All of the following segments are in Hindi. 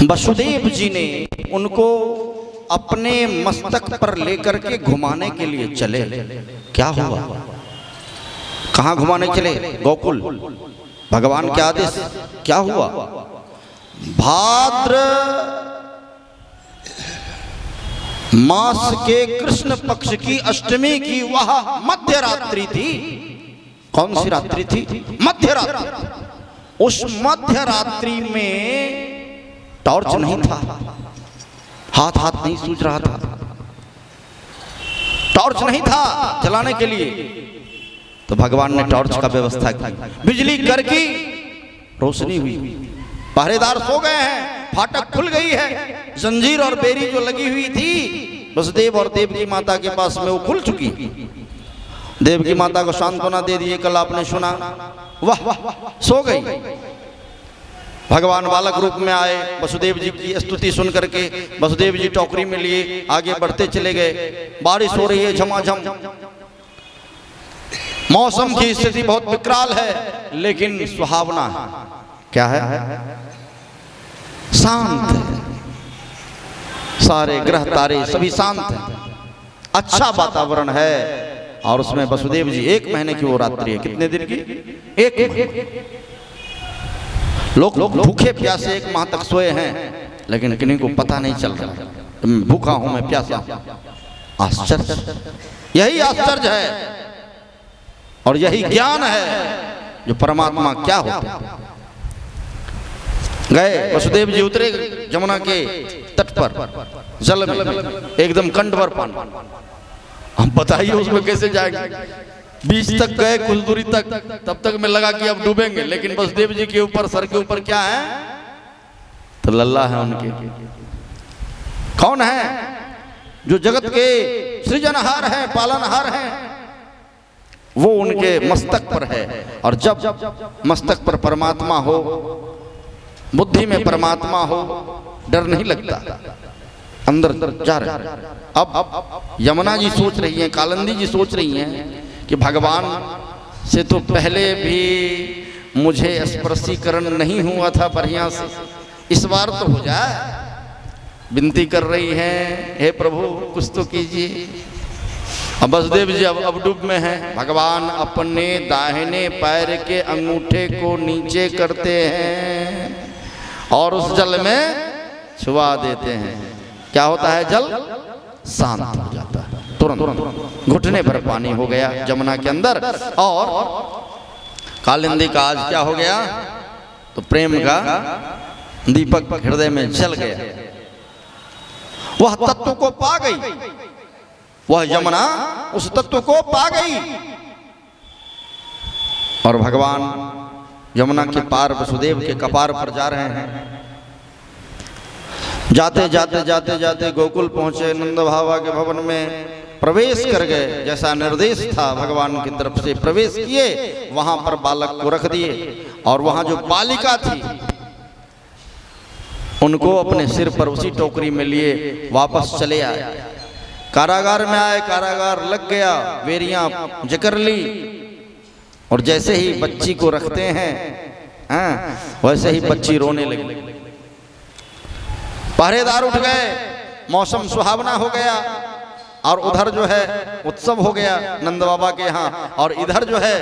वसुदेव जी ने उनको अपने मस्तक पर लेकर के घुमाने के लिए चले। क्या हुआ? कहाँ घुमाने चले? गोकुल। भगवान के आदेश। क्या हुआ? भाद्र मास के कृष्ण पक्ष की अष्टमी की वह मध्य रात्रि थी। कौन सी रात्रि थी? मध्य रात्रि। उस मध्य रात्रि में टॉर्च नहीं था, हाथ नहीं सूझ रहा था, टॉर्च नहीं था जलाने के लिए, तो भगवान ने टॉर्च का व्यवस्था की, बिजली करकी, रोशनी हुई, पहरेदार सो गए हैं, फाटक खुल गई है, जंजीर और बेरी जो लगी हुई थी वसुदेव और देवकी माता के पास में वो खुल चुकी। देवकी माता को सांत्वना दे दिए, कल आपने सुना, वाह सो गई। भगवान बालक रूप में आए, वसुदेव जी की स्तुति सुन करके वसुदेव जी टोकरी में लिए आगे बढ़ते चले गए। बारिश हो रही है झमाझम, मौसम की स्थिति बहुत विकराल है लेकिन सुहावना है। क्या है? शांत है, सारे ग्रह तारे सभी शांत हैं, अच्छा वातावरण है। और उसमें वसुदेव जी 1 महीने की वो रात्रि है। कितने दिन की? 1 महीने। लोग भूखे प्यासे 1 माह तक सोए हैं लेकिन किन्हीं को पता नहीं चल रहा मैं भूखा हूं, मैं प्यासा हूं। आश्चर्य, यही आश्चर्य है और यही ज्ञान है जो परमात्मा क्या होता है। गए वसुदेव जी, उतरे जमुना के तट पर, जल में एकदम कंठ भर पानी। हम बताइए उसमें कैसे जाएंगे? बीच तक गए, कुछ दूरी तक, तब तक में लगा कि अब डूबेंगे, लेकिन वसुदेव जी के ऊपर, सर के ऊपर क्या है? तो लल्ला है उनके। कौन है? जो जगत के सृजनहार हैं, पालनहार हैं, वो उनके मस्तक पर है। और जब मस्तक पर परमात्मा हो, बुद्धि में परमात्मा हो, डर नहीं लगता, अंदर जा रहे। अब यमुना जी सोच रही हैं, कालिंदी जी सोच रही हैं कि भगवान से तो पहले भी मुझे स्पर्शीकरण नहीं हुआ था बढ़िया से, इस बार तो हो जाए। विनती कर रही हैं, हे प्रभु कुछ तो कीजिए। अब वसुदेव जी अब डूब में हैं। भगवान अपने दाहिने पैर के अंगूठे को नीचे करते हैं और उस जल में छुआ देते हैं। क्या होता है? जल शांत हो जाता है तुरंत, घुटने भर पानी हो गया जमुना के अंदर। और कालिंदी का आज क्या हो गया? तो प्रेम का दीपक हृदय में जल गया, वह तत्व को पा गई, वह यमुना उस तत्व को पा गई। और भगवान यमुना के पार वसुदेव के कपार पर जा रहे हैं। जाते जाते जाते जाते गोकुल पहुंचे, नंद बाबा के भवन में प्रवेश कर गए। जैसा निर्देश था भगवान की तरफ से, प्रवेश किए, वहां पर बालक को रख दिए और वहां जो बालिका थी उनको अपने सिर पर उसी टोकरी में लिए वापस चले आए। कारागार में आए, कारागार लग गया, बेरियां जकर ली और जैसे ही बच्ची को रखते हैं वैसे ही बच्ची रोने लगी। पहरेदार उठ गए, मौसम सुहावना हो गया और उधर जो है उत्सव हो गया नंद बाबा के यहाँ, और इधर जो है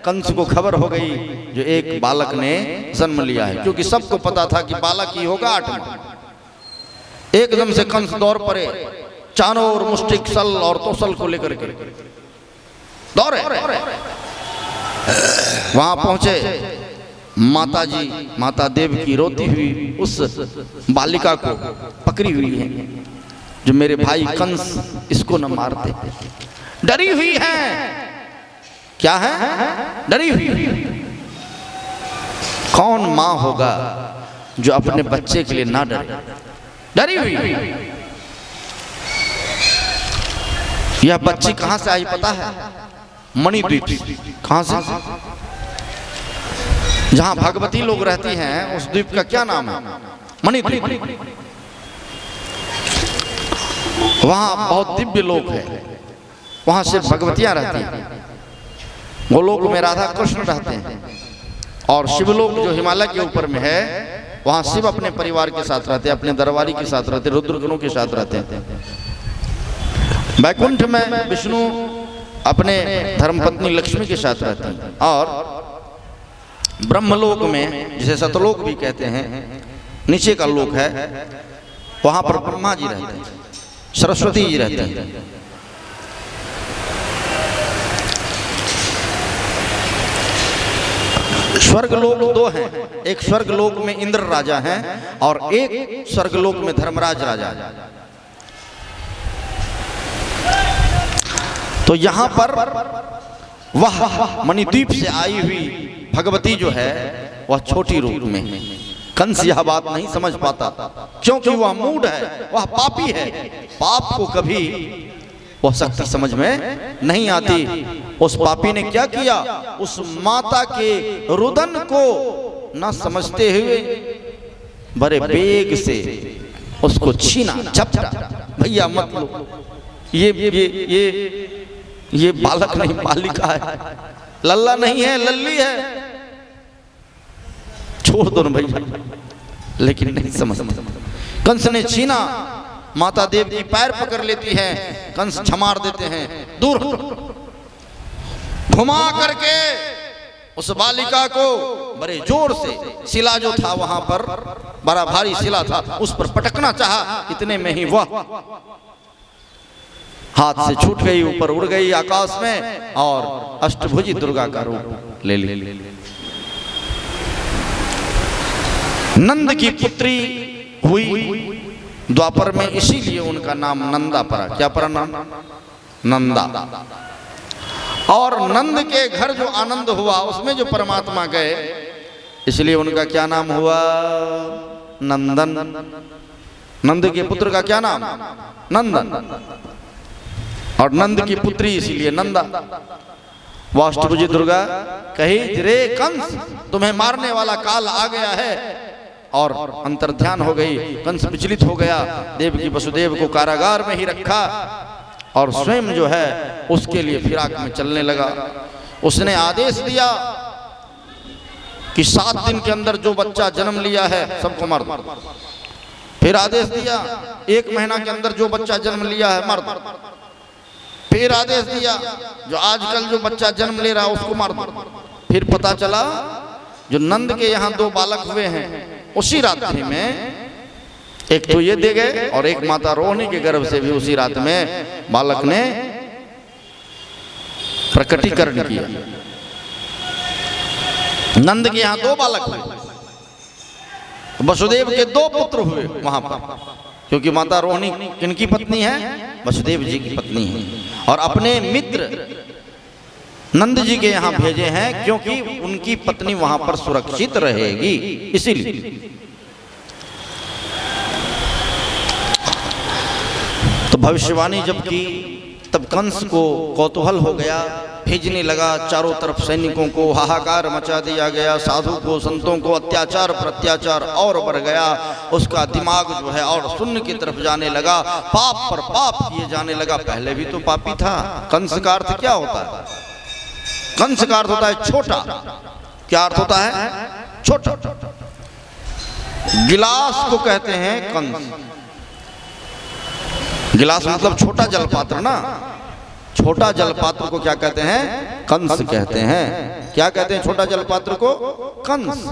कंस को खबर हो गई जो एक बालक ने जन्म लिया है, क्योंकि सबको पता था कि बालक ही होगा 8 माह। एकदम से कंस दौड़ पड़े, चारों ओर मुष्टिक सल और तोसल को लेकर के दौड़े। वहां पहुंचे, माता जी, माता देव की रोती हुई उस बालिका को पकड़ी हुई है, जो मेरे भाई कंस इसको न मार दे। डरी हुई है। क्या है? डरी हुई। कौन मां होगा जो अपने बच्चे के लिए ना डरे? डरी हुई। यह बच्ची कहां से आई पता है? मणिद्वीप। कहां से? जहां भगवती लोग रहती हैं उस द्वीप का क्या नाम है? मणिद्वीप। वहां बहुत दिव्य लोक है, वहां सिर्फ भगवतियां रहती हैं। गोलोक में राधा कृष्ण रहते हैं और शिवलोक जो हिमालय के ऊपर में है वहां शिव अपने परिवार के साथ रहते, अपने दरबारी के साथ रहते, रुद्रगणों के साथ रहते हैं। वैकुंठ में विष्णु अपने धर्मपत्नी लक्ष्मी के साथ रहते हैं, और ब्रह्मलोक में, जिसे सतलोक भी कहते हैं, नीचे का लोक है, वहां पर ब्रह्मा जी रहते हैं, सरस्वती जी रहते हैं। स्वर्गलोक दो हैं, एक स्वर्गलोक में इंद्र राजा हैं और एक स्वर्गलोक में धर्मराज राजा है। तो यहां पर वह मणिद्वीप से आई हुई भगवती जो है वह छोटी रूप में है। कंस यह बात नहीं समझ पाता, क्योंकि वह मूढ़ है, वह पापी है। पाप को कभी वह शक्ति समझ में नहीं आती। उस पापी ने क्या किया, उस माता के रुदन को न समझते हुए बड़े बेग से उसको छीना, झपटा। भैया मत लो, ये बालक नहीं, बालिका है, लल्ला नहीं है, लल्ली है, छोड़ दो ना भैया। लेकिन नहीं समझते। कंस ने छीना, माता देव की पैर पकड़ लेती है, कंस छमार देते हैं, दूर घुमा करके उस बालिका को बड़े जोर से, शिला जो था वहां पर बड़ा भारी शिला था, उस पर पटकना चाहा। इतने में ही वह हाथ से छूट गई, ऊपर उड़ गई आकाश में और अष्टभुजी दुर्गा का रूप ले ली। नंद की पुत्री हुई द्वापर में, इसीलिए उनका नाम नंदा पड़ा। क्या पड़ा नाम? नंदा। और नंद के घर जो आनंद हुआ उसमें जो परमात्मा गए, इसलिए उनका क्या नाम हुआ? नंदन। नंद के पुत्र का क्या नाम? नंदन। और नंद की पुत्री इसीलिए नंदा। अष्टभुजी दुर्गा कही, रे कंस, तुम्हें मारने वाला काल आ गया है। और अंतर्ध्यान हो गई, कंस विचलित हो गया, देवकी वसुदेव को कारागार में ही रखा और स्वयं जो है उसके लिए फिराक में चलने लगा। उसने आदेश दिया कि 7 दिन के अंदर जो बच्चा जन्म लिया है सबको मार दो। फिर आदेश दिया 1 महीना के अंदर जो बच्चा जन्म लिया है मार दो। फिर आदेश दिया जो आजकल जो बच्चा जन्म ले रहा है उसको मार दो। फिर पता चला जो नंद के यहाँ 2 बालक हुए हैं, उसी रात्रि में एक तो ये दे गए और एक माता रोहिणी के गर्भ से भी उसी रात में बालक ने प्रकटीकरण किया। नंद के यहाँ 2 बालक हुए, वसुदेव के 2 पुत्र हुए वहां पर, क्योंकि माता रोहिणी किनकी पत्नी है? वसुदेव जी की पत्नी है। और अपने मित्र नंद जी के यहाँ भेजे हैं, क्योंकि उनकी पत्नी वहां पर सुरक्षित रहेगी, इसीलिए। तो भविष्यवाणी जब की तब कंस को कौतूहल हो गया, भेजने लगा चारों तरफ सैनिकों को, हाहाकार मचा दिया गया, साधु को, संतों को, अत्याचार पर अत्याचार और बढ़ गया। उसका दिमाग जो है और शून्य की तरफ जाने लगा, पाप पर पाप किए जाने लगा। पहले भी तो पापी था। कंस का अर्थ क्या होता है? कंस का अर्थ होता है छोटा। क्या अर्थ होता है? छोटा। गिलास को कहते हैं कंस। गिलास मतलब छोटा जलपात्र ना। छोटा जलपात्र को क्या कहते हैं? कंस कहते हैं। क्या कहते हैं छोटा जलपात्र को? कंस।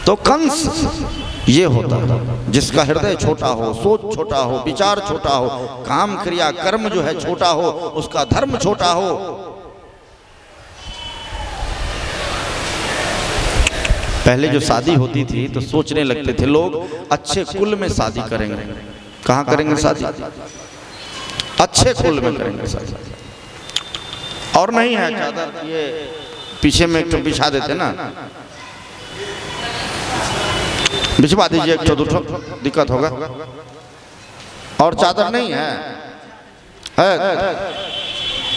तो कंस ये होता है जिसका हृदय छोटा हो, सोच छोटा हो, विचार छोटा हो, काम क्रिया कर्म जो है छोटा हो, उसका धर्म छोटा हो। पहले जो शादी होती थी तो सोचने लगते थे लोग अच्छे कुल में शादी करेंगे। कहाँ करेंगे शादी? अच्छे कुल में करेंगे शादी। और नहीं है चादर, ये पीछे में एक तो बिछा देते ना, बिछवा दीजिए एक तो दिक्कत होगा। और चादर नहीं है,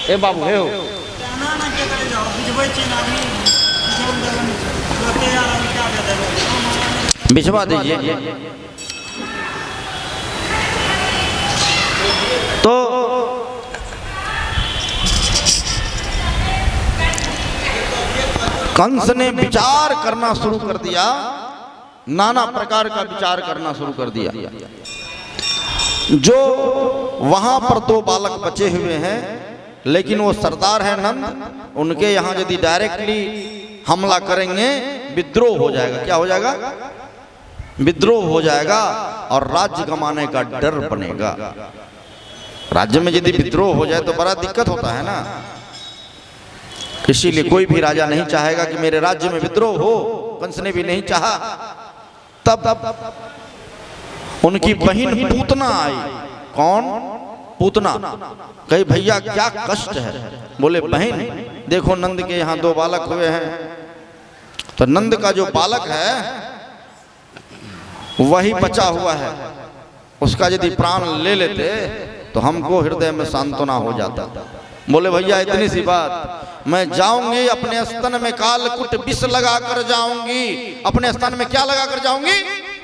ए बाबू है बिछवा दीजिए। तो कंस ने विचार करना शुरू कर दिया नाना प्रकार का विचार करना शुरू कर दिया। जो वहां पर 2 बालक बचे हुए हैं, लेकिन वो सरदार है नंद, उनके यहाँ यदि डायरेक्टली हमला करेंगे विद्रोह हो जाएगा। क्या हो जाएगा? विद्रोह हो जाएगा और राज्य गंवाने का डर बनेगा। राज्य में यदि विद्रोह हो जाए तो बड़ा दिक्कत होता है ना। इसीलिए कोई भी राजा नहीं चाहेगा कि मेरे राज्य में विद्रोह हो। कंस ने भी नहीं चाहा। तब उनकी बहन पूतना आई। कौन? पूतना। कही भैया क्या कष्ट है? बोले बहन देखो नंद के यहाँ 2 बालक हुए हैं, तो नंद का जो बालक है वही बचा हुआ है, उसका यदि प्राण ले लेते तो हमको हृदय में सांत्वना हो जाता। बोले भैया इतनी सी बात, मैं जाऊंगी अपने स्तन में कालकुट विष लगा कर जाऊंगी। अपने स्तन में क्या लगा कर जाऊंगी?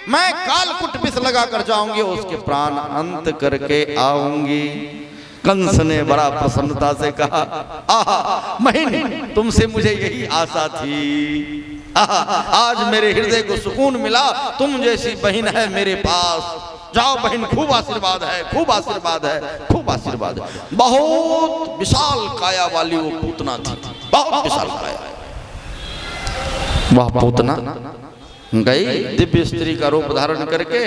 मैं कालकुट विष लगा कर जाऊंगी, उसके प्राण अंत करके आऊंगी। कंस ने बड़ा प्रसन्नता से कहा, आहा बहन तुमसे मुझे यही आशा थी। आहा आज मेरे हृदय को सुकून मिला, तुम जैसी बहन है मेरे पास। जाओ बहन, खूब आशीर्वाद है, खूब आशीर्वाद है, खूब आशीर्वाद है। बहुत विशाल काया वाली वो पूतना थी, बहुत विशाल काया। वह पूतना गई दिव्य स्त्री का रूप धारण करके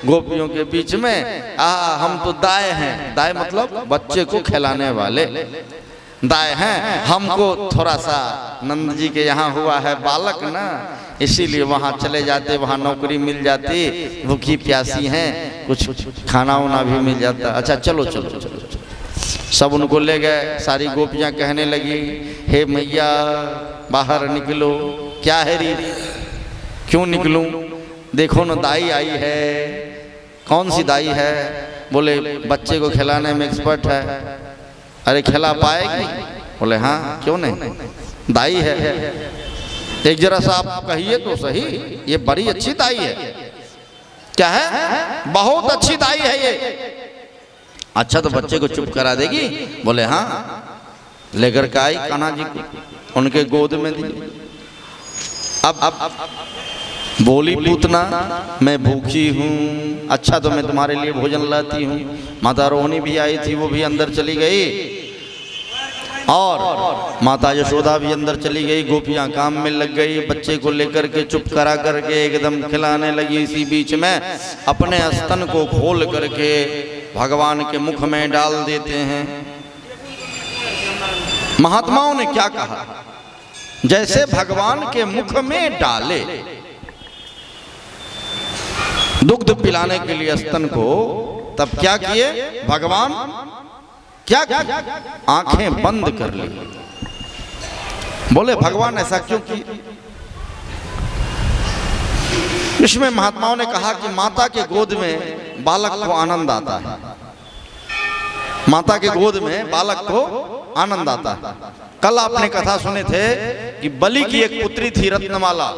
गोपियों के बीच में। हम तो दाए हैं। दाए मतलब बच्चे को खिलाने वाले दाए हैं। हमको थोड़ा सा नंद जी के यहाँ हुआ है बालक ना, इसीलिए वहाँ चले जाते, वहाँ नौकरी मिल जाती, भूखी प्यासी हैं, कुछ खाना वाना भी मिल जाता। अच्छा चलो चलो चलो चलो। सब उनको ले गए। सारी गोपियाँ कहने लगी, हे मैया बाहर निकलो। क्या है री? क्यों निकलूं? देखो ना दाई आई है। कौन सी दाई है? बोले बच्चे को खिलाने में एक्सपर्ट है। अरे खिला पाएगी? बोले हाँ, क्यों नहीं, दाई है। एक जरा सा आप कहिए तो सही, ये बड़ी अच्छी दाई है। क्या है? बहुत अच्छी दाई है ये। अच्छा तो बच्चे को चुप करा देगी? बोले हाँ। लेकर के आई कान्हा जी को, उनके गोद में दी। अब बोली पूतना मैं भूखी हूँ। अच्छा तो मैं तुम्हारे लिए भोजन लाती हूँ। माता रोहिणी भी आई थी, वो भी अंदर चली गई, और माता यशोदा भी अंदर चली गई। गोपियाँ काम में लग गई, बच्चे को लेकर के चुप करा करके एकदम खिलाने लगी। इसी बीच में अपने स्तन को खोल करके भगवान के मुख में डाल देते हैं। महात्माओं ने क्या कहा? जैसे भगवान के मुख में डाले, दुग्ध पिलाने के लिए स्तन को, तब क्या किए भगवान? क्या किया? आंखें बंद कर ली। बोले भगवान ऐसा क्यों किए? इसमें महात्माओं ने कहा कि माता के गोद में बालक को आनंद आता है। माता के गोद में बालक को आनंद आता है। कल आपने कथा सुने थे कि बलि की एक पुत्री थी रत्नमाला।